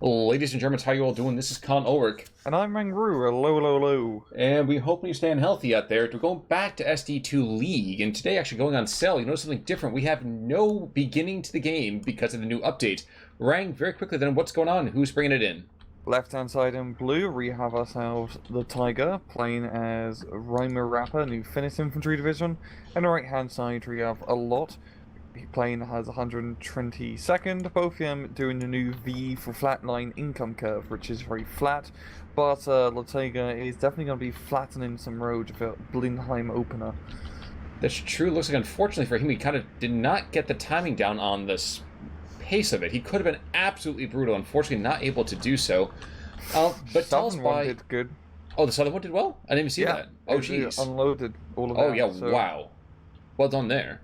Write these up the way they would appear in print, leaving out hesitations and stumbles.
Ladies and Germans, how you all doing? This is Con Ulrich. And I'm Mangru, low. And we hope you're staying healthy out there. We're going back to SD2 League, and today actually going on Tsel. You notice something different. We have no beginning to the game because of the new update. Rang, very quickly then, what's going on? Who's bringing it in? Left-hand side in blue, we have ourselves the Tiger, playing as Raapaana, new Finnish Infantry Division. And the right-hand side, we have Allot, playing as 122nd, both of them doing the new V for Flatline income curve, which is very flat, but Tiger is definitely going to be flattening some roads with a Blindheim opener. That's true. Looks like, unfortunately for him, he kind of did not get the timing down on this pace of it. He could have been absolutely brutal. Unfortunately, not able to do so. But tell us why. Did good. Oh, the southern one did well? I didn't even see that. Oh, jeez. Unloaded all of that. Oh, yeah, so... wow. Well done there.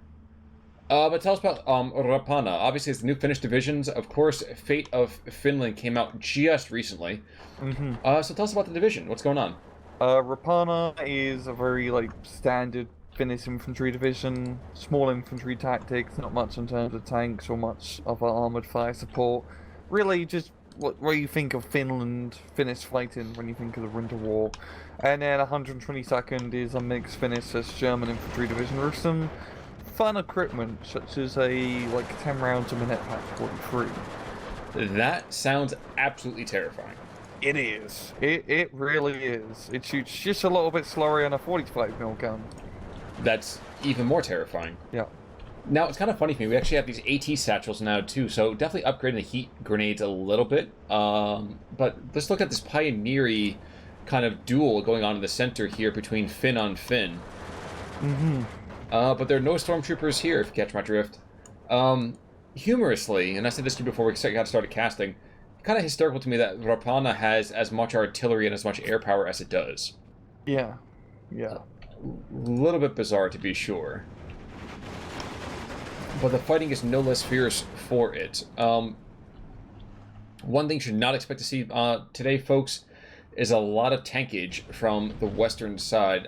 But tell us about Raapaana. Obviously, it's the new Finnish divisions. Of course, Fate of Finland came out just recently. So tell us about the division. What's going on? Raapaana is a very standard Finnish infantry division. Small infantry tactics, not much in terms of tanks or much of our armoured fire support. Really, just what you think of Finnish fighting when you think of the Winter War. And then 122nd is a mixed Finnish German infantry division with some fun equipment, such as a 10 rounds a minute pack 43. That sounds absolutely terrifying. It is. It really is. It shoots just a little bit slower than a 45mm gun. That's even more terrifying. Yeah. Now, it's kind of funny for me. We actually have these AT satchels now, too, so definitely upgrading the heat grenades a little bit. But let's look at this pioneery kind of duel going on in the center here between Finn on Finn. But there are no stormtroopers here, if you catch my drift. Humorously, and I said this to you before we got started casting, kind of hysterical to me that Raapaana has as much artillery and as much air power as it does. Yeah. A little bit bizarre, to be sure. But the fighting is no less fierce for it. One thing you should not expect to see today, folks, is a lot of tankage from the western side.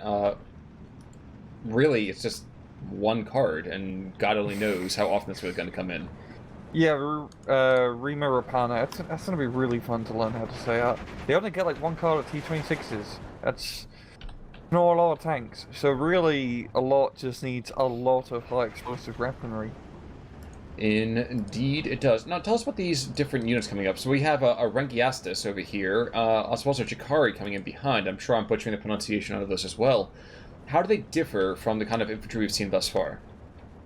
Really, it's just one card, and God only knows how often this was going to come in. Yeah, Raapaana, that's going to be really fun to learn how to say that. They only get one card at T26s. That's not a lot of tanks. So really, Allot just needs a lot of high explosive weaponry. Indeed, it does. Now, tell us about these different units coming up. So we have a Rengiastis over here, as well as a Chikari coming in behind. I'm sure I'm butchering the pronunciation out of those as well. How do they differ from the kind of infantry we've seen thus far?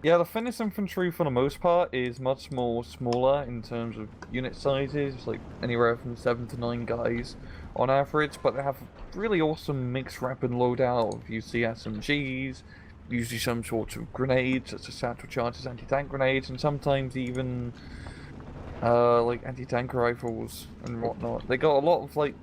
Yeah, the Finnish infantry, for the most part, is much more smaller in terms of unit sizes, anywhere from 7 to 9 guys on average, but they have really awesome mixed weapon loadout of usually SMGs, usually some sorts of grenades, such as satchel charges, anti-tank grenades, and sometimes even anti-tank rifles and whatnot. They got a lot of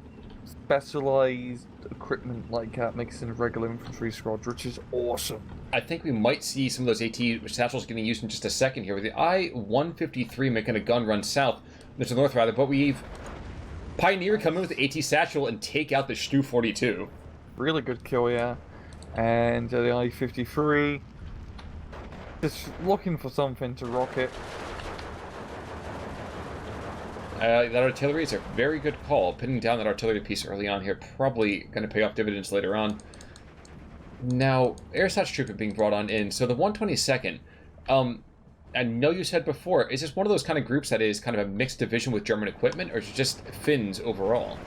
specialized equipment mixed in regular infantry squads, which is awesome. I think we might see some of those AT satchels getting used in just a second here with the I-153 making a gun run south, to the north rather, but we've Pioneer come in with the AT satchel and take out the Stu-42. Really good kill, yeah. And the I-53 just looking for something to rocket. That artillery is a very good call. Pinning down that artillery piece early on here, probably going to pay off dividends later on. Now, Airsats Trooper being brought on in. So the 122nd, I know you said before, is this one of those kind of groups that is kind of a mixed division with German equipment, or is it just Finns overall?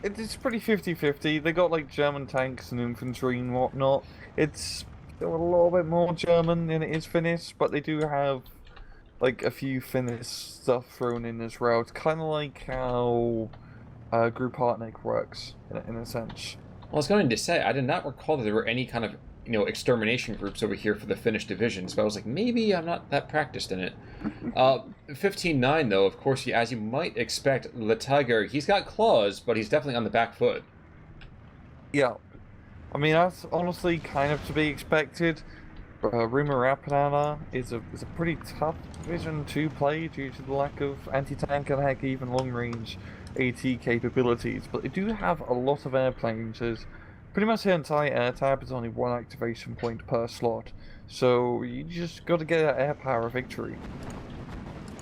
It's pretty 50-50. They got German tanks and infantry and whatnot. It's still a little bit more German than it is Finnish, but they do have a few Finnish stuff thrown in as well. It's kind of like how Group Hartnett works, in a sense. Well, I was going to say, I did not recall that there were any kind of, extermination groups over here for the Finnish divisions, but I was like, maybe I'm not that practiced in it. 15-9, though, of course, as you might expect, Le Tiger, he's got claws, but he's definitely on the back foot. Yeah. I mean, that's honestly kind of to be expected. Raapaana is a pretty tough division to play due to the lack of anti-tank and heck even long-range AT capabilities, but they do have a lot of airplanes, as pretty much the entire air tab is only one activation point per slot, so you just got to get that air power victory.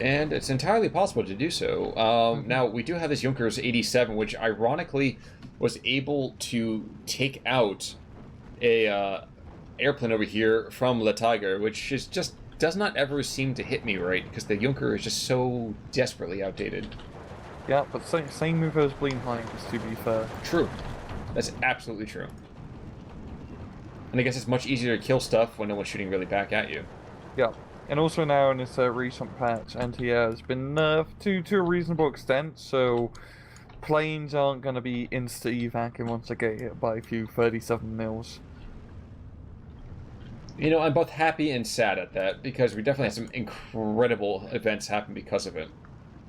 And it's entirely possible to do so. Now, we do have this Junkers 87, which ironically was able to take out a airplane over here from Le Tiger, which is just does not ever seem to hit me right, because the Junker is just so desperately outdated. Yeah, but same move as Bleenheim, to be fair. True. That's absolutely true. And I guess it's much easier to kill stuff when no one's shooting really back at you. Yeah. And also now in this recent patch, anti-air has been nerfed to a reasonable extent, so planes aren't going to be insta-evacing once they get hit by a few 37 mils. You know, I'm both happy and sad at that, because we definitely had some incredible events happen because of it.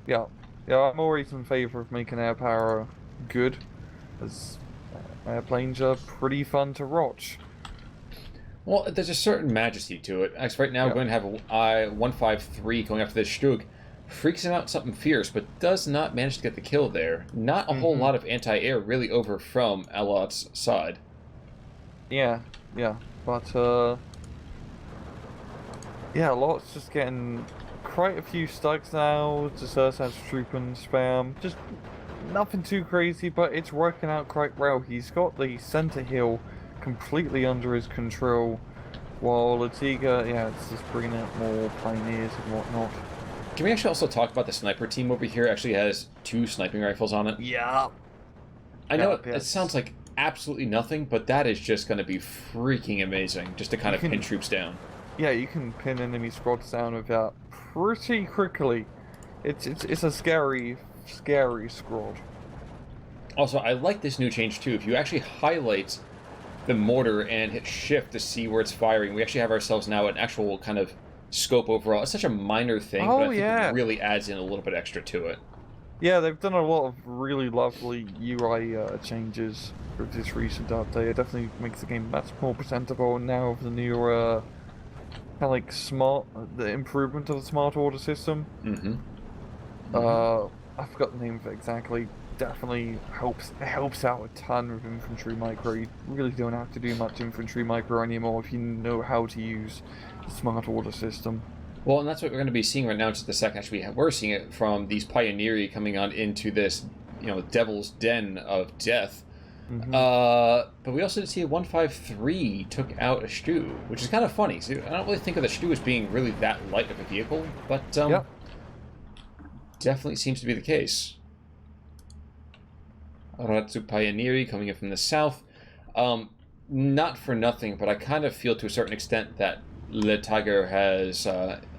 Yeah. Yeah, I'm always in favor of making air power good, as airplanes are pretty fun to watch. Well, there's a certain majesty to it. As right now, we're going to have a 153 going after this Stug. Freaks him out something fierce, but does not manage to get the kill there. Not a whole lot of anti-air really over from Allot's side. Yeah, but yeah, Allot's just getting quite a few stugs now. Just has troop and spam. Just nothing too crazy, but it's working out quite well. He's got the center hill completely under his control, while Latiga, yeah, it's just bringing out more pioneers and whatnot. Can we actually also talk about the sniper team over here? Actually has 2 sniping rifles on it. Yeah. I know it sounds like absolutely nothing, but that is just going to be freaking amazing, just to kind of pin troops down. Yeah, you can pin enemy squads down with that pretty quickly. It's a scary squad. Also, I like this new change too. If you actually highlight the mortar and hit shift to see where it's firing, we actually have ourselves now an actual kind of scope overall. It's such a minor thing, but I think it really adds in a little bit extra to it. Yeah, they've done a lot of really lovely UI changes with this recent update. It definitely makes the game much more presentable now with the new kind of like the improvement of the smart order system. I forgot the name of it exactly. Definitely helps out a ton with infantry micro. You really don't have to do much infantry micro anymore if you know how to use the smart order system. Well, and that's what we're going to be seeing right now. Just the second, actually, we're seeing it from these Pioneeri coming on into this, devil's den of death. But we also did see a 153 took out a Stu, which is kind of funny. So I don't really think of the Stu as being really that light of a vehicle, but definitely seems to be the case. Ratsu Pioneeri coming in from the south. Not for nothing, but I kind of feel to a certain extent that Le Tiger has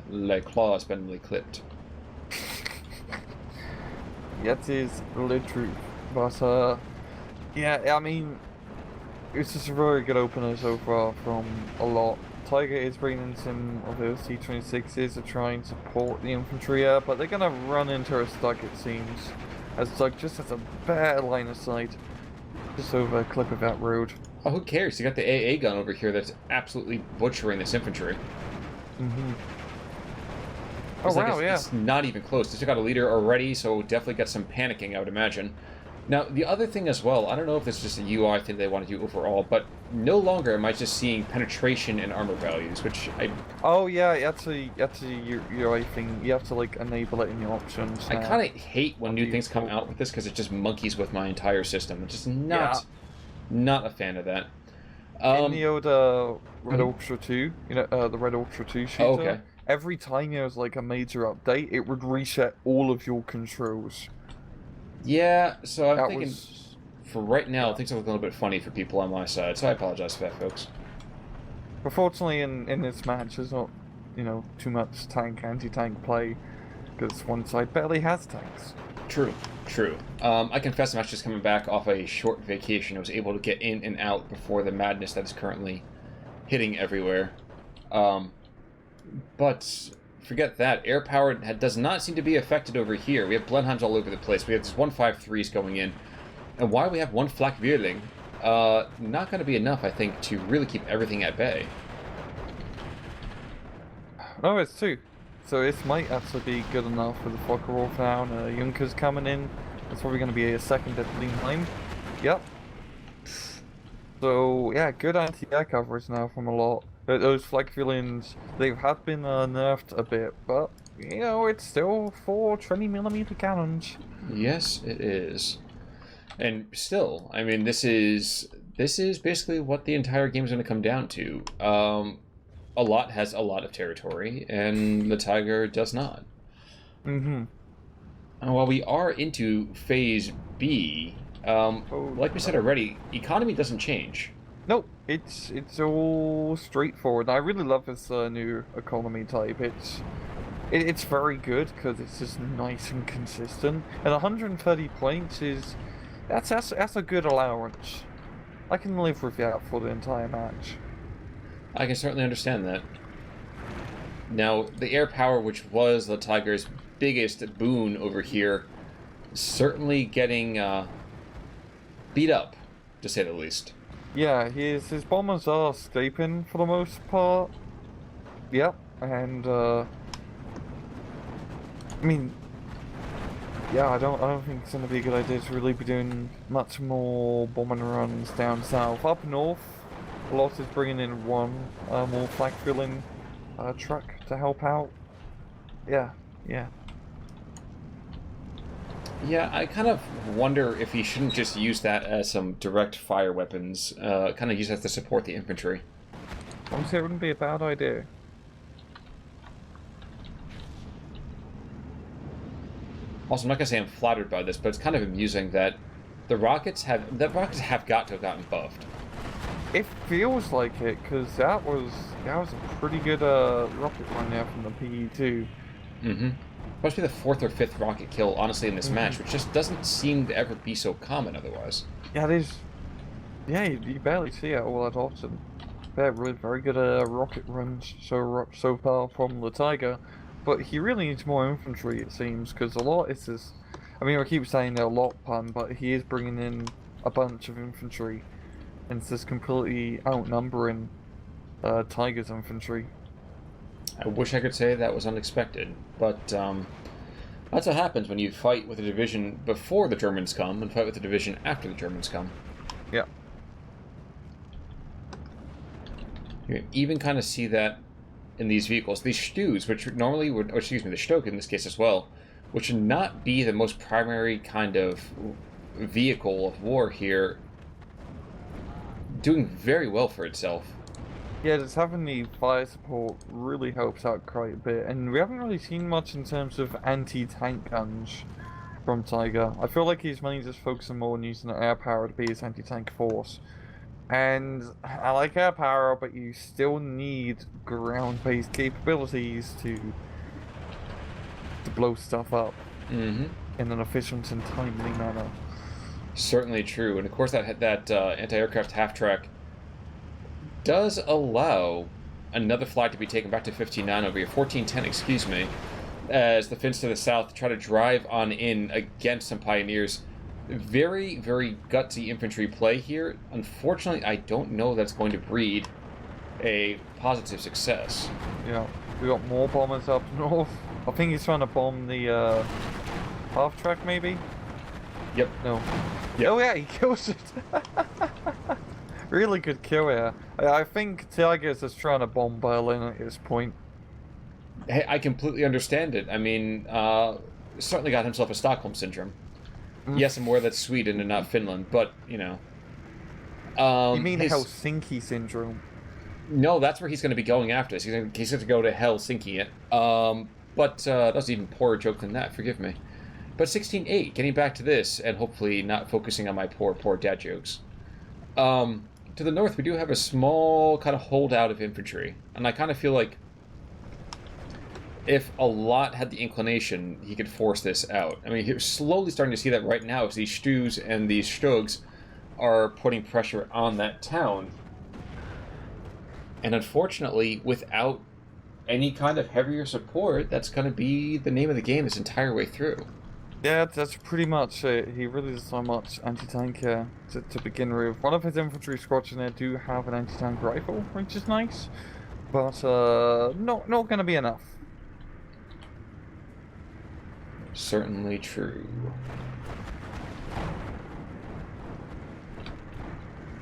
Le Claw has been really clipped. That is the truth. But yeah, I mean, it's just a very good opener so far from Allot. Tiger is bringing some of those T-26s to try and support the infantry, but they're gonna run into a Stug, it seems. As Stug just has a better line of sight, just over a clip of that road. Oh, who cares? You got the AA gun over here that's absolutely butchering this infantry. Oh, wow, It's not even close. They took out a leader already, so definitely got some panicking, I would imagine. Now, the other thing as well, I don't know if this is just a UI thing they want to do overall, but no longer am I just seeing penetration and armor values, which I... Oh, yeah, that's a UI thing. You have to, like, enable it in your options. I kind of hate when new things come out with this, because it just monkeys with my entire system. It's just not a fan of that. In the old Red Ultra 2, the Red Ultra 2 shooter, every time there was, like, a major update, it would reset all of your controls. Yeah, so I'm thinking, for right now, things are looking a little bit funny for people on my side, so I apologize for that, folks. But fortunately, in this match, there's not, too much anti-tank play, because one side barely has tanks. True. I confess I'm actually just coming back off a short vacation. I was able to get in and out before the madness that is currently hitting everywhere. But... forget that. Air power does not seem to be affected over here. We have Blenheims all over the place. We have these 153s going in. And while we have one Flak Vierling, not going to be enough, I think, to really keep everything at bay. No, it's 2. So this might actually be good enough for the Focke-Wulf now. Junkers coming in. That's probably going to be a second at Bleenheim. Yep. So, yeah, good anti-air coverage now from Allot. Those Flak Vierlings, they have been nerfed a bit, but you know, it's still 4 20mm cannons. Yes, it is. And still, I mean, this is basically what the entire game is going to come down to. Allot has a lot of territory, and the Tiger does not. Mm-hmm. And while we are into Phase B, like we said already, economy doesn't change. Nope, it's all straightforward. I really love this new economy type. It's very good because it's just nice and consistent. And 130 points is that's a good allowance. I can live with that for the entire match. I can certainly understand that. Now, the air power, which was the Tiger's biggest boon over here, certainly getting beat up, to say the least. Yeah, his bombers are escaping for the most part. Yep, and I mean, yeah, I don't think it's gonna be a good idea to really be doing much more bombing runs down south. Up north, Allot is bringing in one more flag filling truck to help out. Yeah. Yeah, I kind of wonder if he shouldn't just use that as some direct fire weapons, kind of use that to support the infantry. Honestly, it wouldn't be a bad idea. Also, I'm not gonna say I'm flattered by this, but it's kind of amusing that the rockets have got to have gotten buffed. It feels like it, because that was a pretty good rocket run there from the PE2. Mm-hmm. Must be the 4th or 5th rocket kill, honestly, in this match, which just doesn't seem to ever be so common otherwise. Yeah, it is. Yeah, you barely see it all that often. Yeah, really very good rocket runs so far from the Tiger, but he really needs more infantry, it seems, because Allot is this. I mean, I keep saying the Allot pun, but he is bringing in a bunch of infantry, and it's just completely outnumbering Tiger's infantry. I wish I could say that was unexpected, but that's what happens when you fight with a division before the Germans come and fight with a division after the Germans come. Yeah. You even kind of see that in these vehicles. These Stus, which normally would, or excuse me, the Stoke in this case as well, which should not be the most primary kind of vehicle of war here, doing very well for itself. Yeah, just having the fire support really helps out quite a bit, and we haven't really seen much in terms of anti-tank guns from Tiger. I feel like he's mainly just focusing more on using the air power to be his anti-tank force. And I like air power, but you still need ground-based capabilities to blow stuff up in an efficient and timely manner. Certainly true, and of course that anti-aircraft half-track does allow another flag to be taken back to 15-9 over here, 14-10, excuse me, as the Finns to the south try to drive on in against some Pioneers. Very, very gutsy infantry play here. Unfortunately, I don't know that's going to breed a positive success. Yeah, we got more bombers up north. I think he's trying to bomb the half-track, maybe? Yep. No. Yep. Oh yeah, he kills it! Really good kill here. I think Tiger's just trying to bomb Berlin at this point. Hey, I completely understand it. I mean, certainly got himself a Stockholm Syndrome. Yes, I'm aware that's Sweden and not Finland, but, you know. You mean Helsinki Syndrome? No, that's where he's going to be going after this. He's going to go to Helsinki it. But that was an even poorer joke than that, forgive me. But 16-8, getting back to this, and hopefully not focusing on my poor dad jokes. To the north, we do have a small kind of holdout of infantry, and I kind of feel like if Allot had the inclination, he could force this out. I mean, you're slowly starting to see that right now as these Stus and these Stogs are putting pressure on that town. And unfortunately, without any kind of heavier support, that's going to be the name of the game this entire way through. Yeah, that's pretty much it. He really doesn't have much anti-tank here to begin with. One of his infantry squadron there do have an anti-tank rifle, which is nice, but not going to be enough. Certainly true.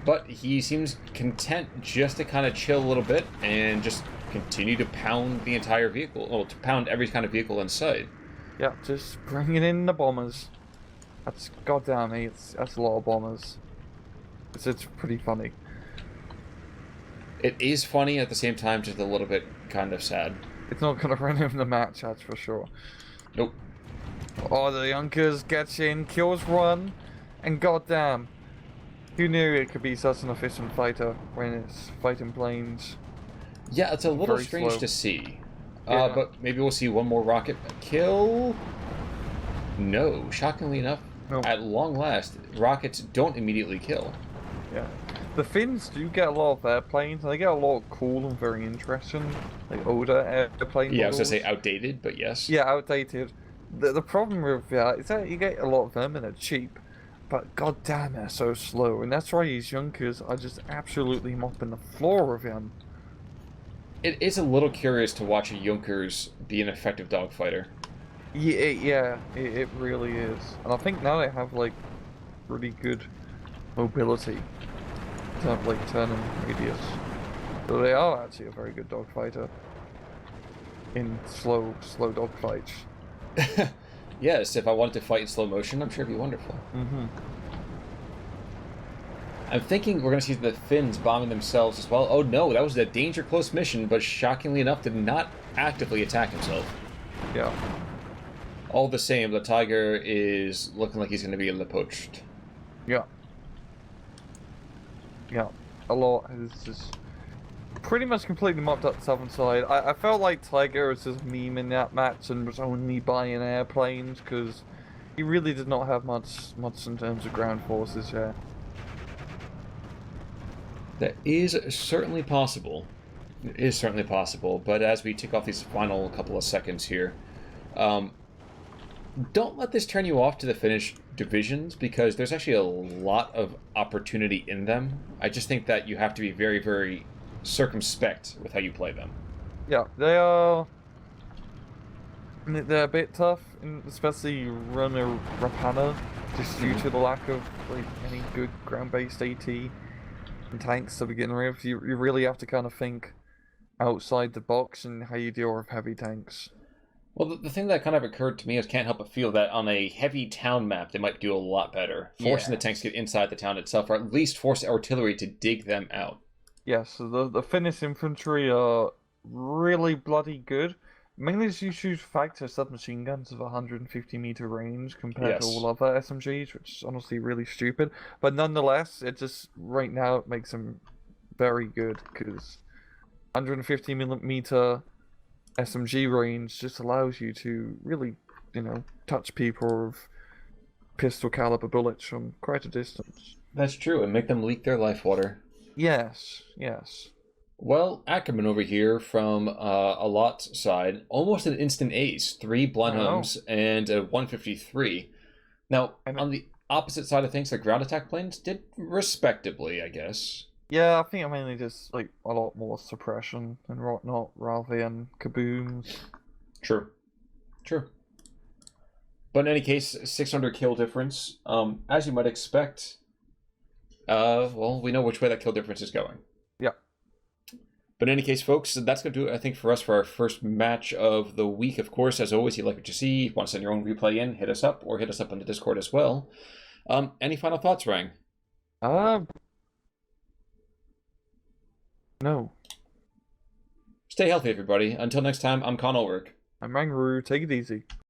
But he seems content just to kind of chill a little bit and just continue to pound the entire vehicle, well, to pound every kind of vehicle in sight. Yeah, just bringing in the bombers. That's goddamn me. That's a lot of bombers. It's pretty funny. It is funny at the same time, just a little bit kind of sad. It's not gonna run in the match, that's for sure. Nope. Oh, the Junkers gets in, kills one, and goddamn, who knew it could be such an efficient fighter when it's fighting planes? Yeah, it's a little Very strange slow. to see. Yeah. But maybe we'll see one more rocket kill. No, shockingly enough, Nope. at long last, rockets don't immediately kill. Yeah. The Finns do get a lot of airplanes, and they get a lot of cool and very interesting, like older airplane Yeah, I was models. gonna say outdated, but yes. Yeah, outdated. The problem with that is that you get a lot of them and they're cheap, but goddamn they're so slow, and that's why these Junkers are just absolutely mopping the floor with him. It is a little curious to watch a Junkers be an effective dogfighter. Yeah, it really is. And I think now they have like really good mobility in terms of like turning radius. So they are actually a very good dogfighter in slow dogfights. Yes, if I wanted to fight in slow motion, I'm sure it'd be wonderful. Mm-hmm. I'm thinking we're going to see the Finns bombing themselves as well. Oh no, that was a danger close mission, but shockingly enough did not actively attack himself. Yeah. All the same, the Tiger is looking like he's going to be poached. Yeah. Yeah. Allot has just pretty much completely mopped up the southern side. I felt like Tiger was just meme in that match and was only buying airplanes because he really did not have much in terms of ground forces here. That is certainly possible. It is certainly possible, but as we tick off these final couple of seconds here, don't let this turn you off to the Finnish divisions, because there's actually a lot of opportunity in them. I just think that you have to be very, very circumspect with how you play them. Yeah, they're a bit tough, especially running Raapaana, just due to the lack of like any good ground-based AT and tanks to begin with. You really have to kind of think outside the box and how you deal with heavy tanks. Well, the thing that kind of occurred to me is can't help but feel that on a heavy town map, they might do a lot better. Forcing the tanks to get inside the town itself, or at least force artillery to dig them out. Yes, so the Finnish infantry are really bloody good. Mainly due to the fact that submachine guns of 150-meter range compared to all other SMGs, which is honestly really stupid. But nonetheless, it just, right now, it makes them very good, because 150-meter SMG range just allows you to really, touch people with pistol caliber bullets from quite a distance. That's true, and make them leak their life water. Yes. Well, Ackerman over here from Allot's side, almost an instant ace. 3 Blenheims and a 153. Now, on the opposite side of things, the ground attack planes did respectably, I guess. Yeah, I think I mainly just like a lot more suppression and whatnot rather than kabooms. True. But in any case, 600 kill difference. As you might expect, well, we know which way that kill difference is going. Yeah. But in any case, folks, that's going to do it, I think, for us for our first match of the week. Of course, as always, you like what you see, want to send your own replay in, hit us up, or hit us up on the Discord as well. Any final thoughts, Rang? No. Stay healthy, everybody. Until next time, I'm Con Ulrich. I'm Rangaroo. Take it easy.